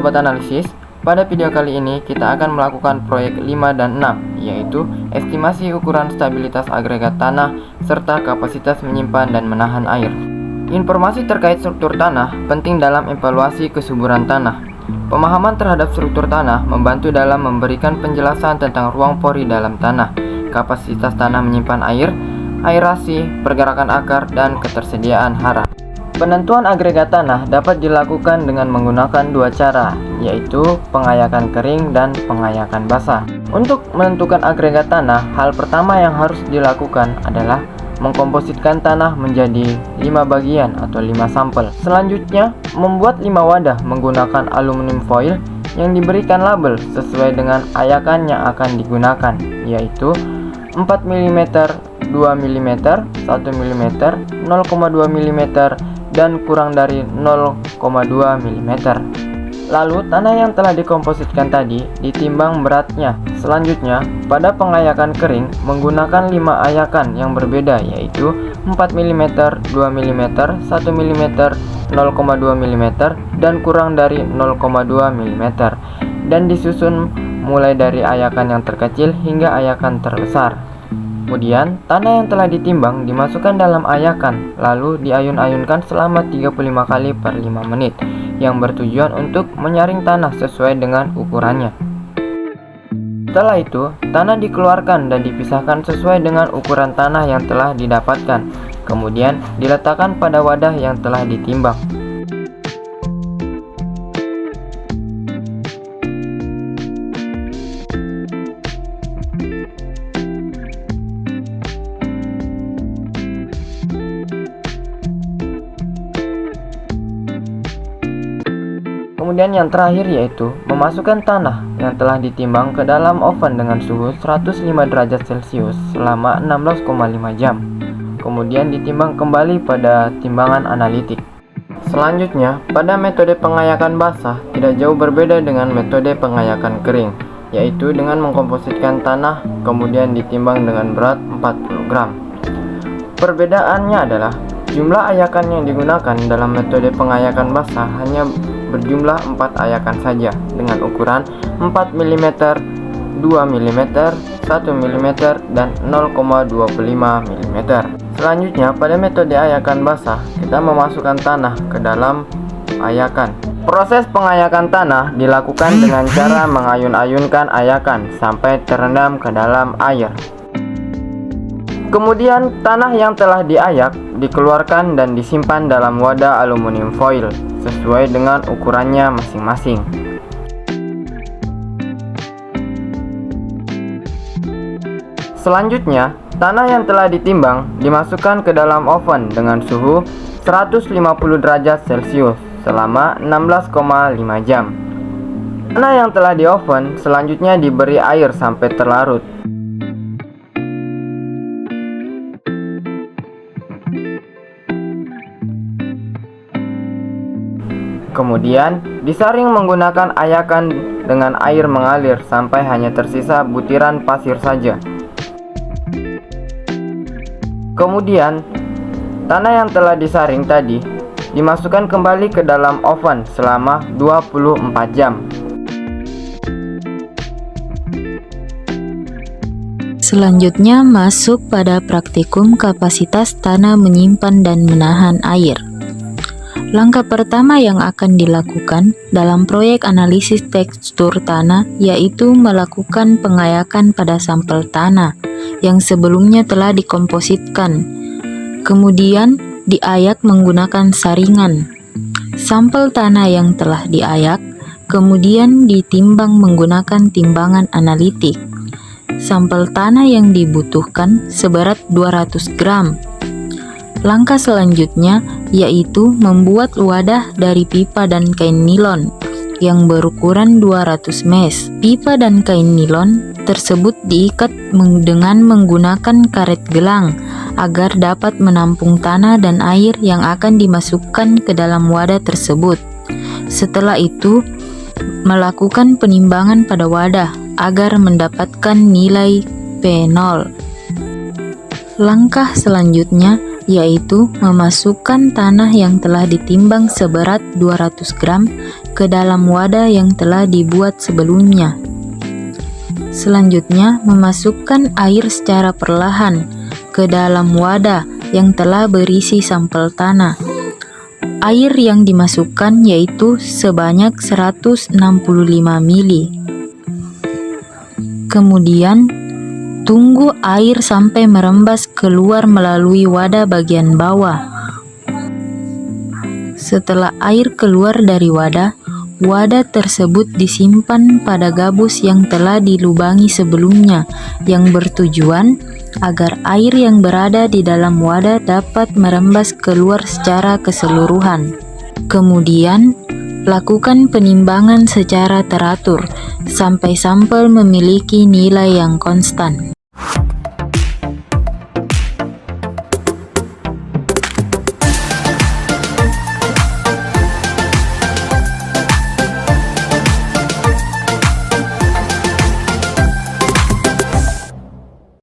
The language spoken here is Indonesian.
Sobat analisis, pada video kali ini kita akan melakukan proyek 5 dan 6, yaitu estimasi ukuran stabilitas agregat tanah serta kapasitas menyimpan dan menahan air. Informasi terkait struktur tanah penting dalam evaluasi kesuburan tanah. Pemahaman terhadap struktur tanah membantu dalam memberikan penjelasan tentang ruang pori dalam tanah, kapasitas tanah menyimpan air, aerasi, pergerakan akar, dan ketersediaan hara. Penentuan agregat tanah dapat dilakukan dengan menggunakan dua cara, yaitu pengayakan kering dan pengayakan basah. Untuk menentukan agregat tanah, hal pertama yang harus dilakukan adalah mengkompositkan tanah menjadi 5 bagian atau 5 sampel. Selanjutnya, membuat 5 wadah menggunakan aluminium foil yang diberikan label sesuai dengan ayakan yang akan digunakan, yaitu 4 mm, 2 mm, 1 mm, 0,2 mm, dan kurang dari 0,2 mm. Lalu tanah yang telah dikompositkan tadi ditimbang beratnya. Selanjutnya, pada pengayakan kering menggunakan 5 ayakan yang berbeda, yaitu 4 mm, 2 mm, 1 mm, 0,2 mm, dan kurang dari 0,2 mm, dan disusun mulai dari ayakan yang terkecil hingga ayakan terbesar. Kemudian, tanah yang telah ditimbang dimasukkan dalam ayakan, lalu diayun-ayunkan selama 35 kali per 5 menit, yang bertujuan untuk menyaring tanah sesuai dengan ukurannya. Setelah itu, tanah dikeluarkan dan dipisahkan sesuai dengan ukuran tanah yang telah didapatkan, kemudian diletakkan pada wadah yang telah ditimbang. Kemudian yang terakhir yaitu memasukkan tanah yang telah ditimbang ke dalam oven dengan suhu 105 derajat Celcius selama 16,5 jam. Kemudian ditimbang kembali pada timbangan analitik. Selanjutnya, pada metode pengayakan basah tidak jauh berbeda dengan metode pengayakan kering, yaitu dengan mengkompositkan tanah kemudian ditimbang dengan berat 40 gram. Perbedaannya adalah jumlah ayakan yang digunakan dalam metode pengayakan basah hanya berjumlah 4 ayakan saja dengan ukuran 4 mm, 2 mm, 1 mm, dan 0,25 mm. Selanjutnya, pada metode ayakan basah, kita memasukkan tanah ke dalam ayakan. Proses pengayakan tanah dilakukan dengan cara mengayun-ayunkan ayakan sampai terendam ke dalam air. Kemudian, tanah yang telah diayak dikeluarkan dan disimpan dalam wadah aluminium foil sesuai dengan ukurannya masing-masing. Selanjutnya, tanah yang telah ditimbang dimasukkan ke dalam oven dengan suhu 150 derajat Celcius selama 16,5 jam. Tanah yang telah di oven selanjutnya diberi air sampai terlarut. Kemudian disaring menggunakan ayakan dengan air mengalir sampai hanya tersisa butiran pasir saja. Kemudian tanah yang telah disaring tadi dimasukkan kembali ke dalam oven selama 24 jam. Selanjutnya masuk pada praktikum kapasitas tanah menyimpan dan menahan air. Langkah pertama yang akan dilakukan dalam proyek analisis tekstur tanah yaitu melakukan pengayakan pada sampel tanah yang sebelumnya telah dikompositkan, kemudian diayak menggunakan saringan. Sampel tanah yang telah diayak kemudian ditimbang menggunakan timbangan analitik. Sampel tanah yang dibutuhkan seberat 200 gram. Langkah selanjutnya yaitu membuat wadah dari pipa dan kain nilon yang berukuran 200 mesh. Pipa dan kain nilon tersebut diikat dengan menggunakan karet gelang agar dapat menampung tanah dan air yang akan dimasukkan ke dalam wadah tersebut. Setelah itu, melakukan penimbangan pada wadah agar mendapatkan nilai P0. Langkah selanjutnya yaitu memasukkan tanah yang telah ditimbang seberat 200 gram ke dalam wadah yang telah dibuat sebelumnya. Selanjutnya, memasukkan air secara perlahan ke dalam wadah yang telah berisi sampel tanah. Air yang dimasukkan yaitu sebanyak 165 ml. Kemudian, tunggu air sampai merembas keluar melalui wadah bagian bawah. Setelah air keluar dari wadah, wadah tersebut disimpan pada gabus yang telah dilubangi sebelumnya, yang bertujuan agar air yang berada di dalam wadah dapat merembas keluar secara keseluruhan. Kemudian, lakukan penimbangan secara teratur sampai sampel memiliki nilai yang konstan.